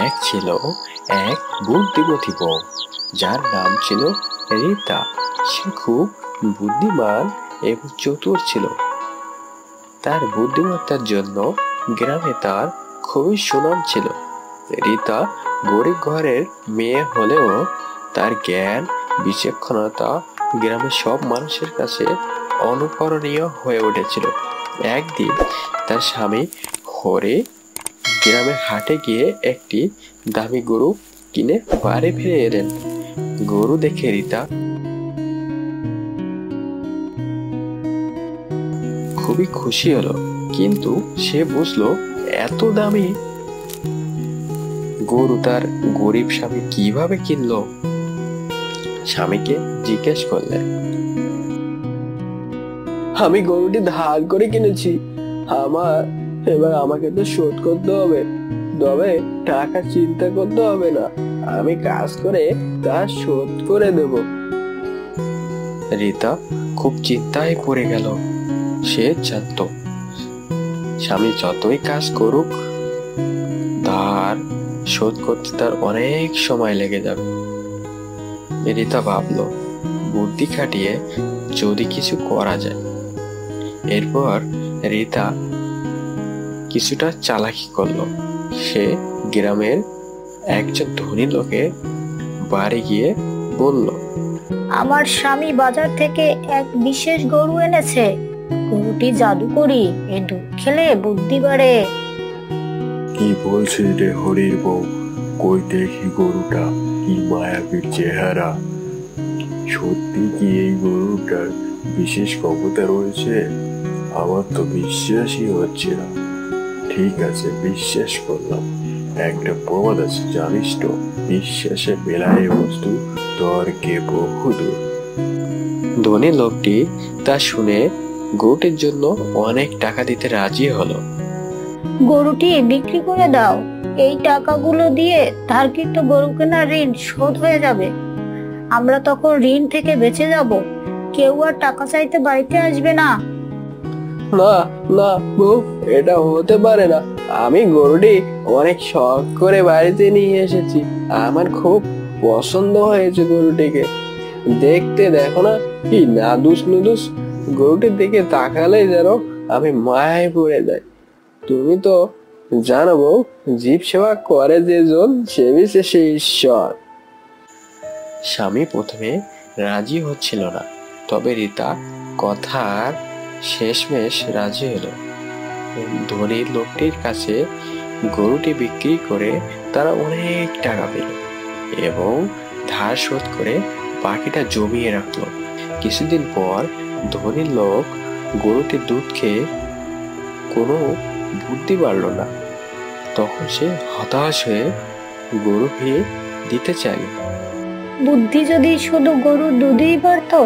এক ছিল এক বুদ্ধিমতী বউ, যার নাম ছিল রীতা। সে খুব বুদ্ধিমান এবং চতুর ছিল। তার বুদ্ধিমত্তার জন্য গ্রামে তার খুবই সুনাম ছিল। রীতা গরিব ঘরের মেয়ে হলেও তার জ্ঞান বিচক্ষণতা গ্রামের সব মানুষের কাছে অনুকরণীয় হয়ে উঠেছিল। একদিন তার স্বামী হরে গ্রামের হাটে গিয়ে একটি দামি গরু কিনে বাড়ি ফিরে এলেন। গরু দেখে রীতা খুবই খুশি হলো, কিন্তু সে বুঝলো এত দামি গরু তার গরিব স্বামী কিভাবে কিনলো। স্বামীকে জিজ্ঞেস করলেন, আমি গরুটি ধার করে কিনেছি, এবার আমাকে তো শোধ করতে হবে। তবে টাকা চিন্তা করতে হবে না, আমি কাজ করে তা শোধ করে দেব। রীতা খুব চিন্তায় পড়ে গেল। সে জানত স্বামী যতই কাজ করুক ধার শোধ করতে তার অনেক সময় লেগে যাবে। রীতা ভাবল, বুদ্ধি খাটিয়ে যদি কিছু করা যায়। এরপর রীতা কিছুটা চালাকি করলো। সে গ্রামের একজন ধনী লোকের বাড়ি গিয়ে বলল, আমার স্বামী বাজার থেকে এক বিশেষ গরু এনেছে। গরুটি জাদুকরি, এ দুধ খেলে বুদ্ধি বাড়ে। কি বলছিস রে হরির বউ? কই দেখি গরুটা, কি মায়াবী চেহারা! সত্যি কি এই গরুটার বিশেষ ক্ষমতা রয়েছে? আমার তো বিশ্বাসই হচ্ছে না। ঠিক আছে, বিশ্বাস করলাম। একটা প্রবাদ আছে জানিস তো, বিশ্বাসে মেলায় বস্তু তর্কে বহুদূর। ধনী লোকটি তা শুনে গরুটির জন্য অনেক টাকা দিতে রাজি হলো। গরুটি বিক্রি করে দাও, এই টাকাগুলো দিয়ে ধারকৃত গরু কেনার ঋণ শোধ হয়ে যাবে। আমরা তখন ঋণ থেকে বেঁচে যাব, কেউ আর টাকা চাইতে বাড়িতে আসবে না। না না বউ, এটা হতে পারে না। আমি গরুটি অনেক শখ করে বাড়িতে নিয়ে এসেছি। আমার খুব পছন্দ হয়েছে গরুটিকে। দেখতে দেখো না, কি নাদুস নুদুস! গরুটির দিকে তাকালে যেন আমি মায়ায় পড়ে যাই। তুমি তো জানো বউ, জীব সেবা করে যে জন সে বিশেষে ঈশ্বর। স্বামী প্রথমে রাজি হচ্ছিল না, তবে রীতা কথার শেষমেশ রাজি হলো। ধনী লোকটির কাছে গরুটি বিক্রি করে তারা অনেক টাকা পেল এবং ধার শোধ করে বাকিটা জমিয়ে রাখলো। কিছুদিন পর ধনী লোক গরুটির দুধ খেয়ে কোনো বুদ্ধি পারল না। তখন সে হতাশ হয়ে গরু ফিরে দিতে চাইল। বুদ্ধি যদি শুধু গরুর দুধেই পারতো,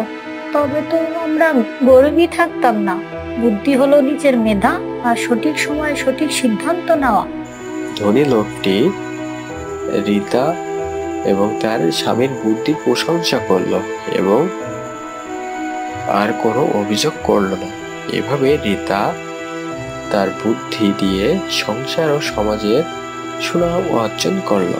তবে তো আমরা গরিবই থাকতাম না। বুদ্ধি হলো নিজের মেধা আর সঠিক সময়ে সঠিক সিদ্ধান্ত নেওয়া। ধনী লোকটি রীতা এবং তার স্বামীর বুদ্ধির প্রশংসা করলো এবং আর কোনো অভিযোগ করলো না। এভাবে রীতা তার বুদ্ধি দিয়ে সংসার ও সমাজের সুনাম অর্জন করলো।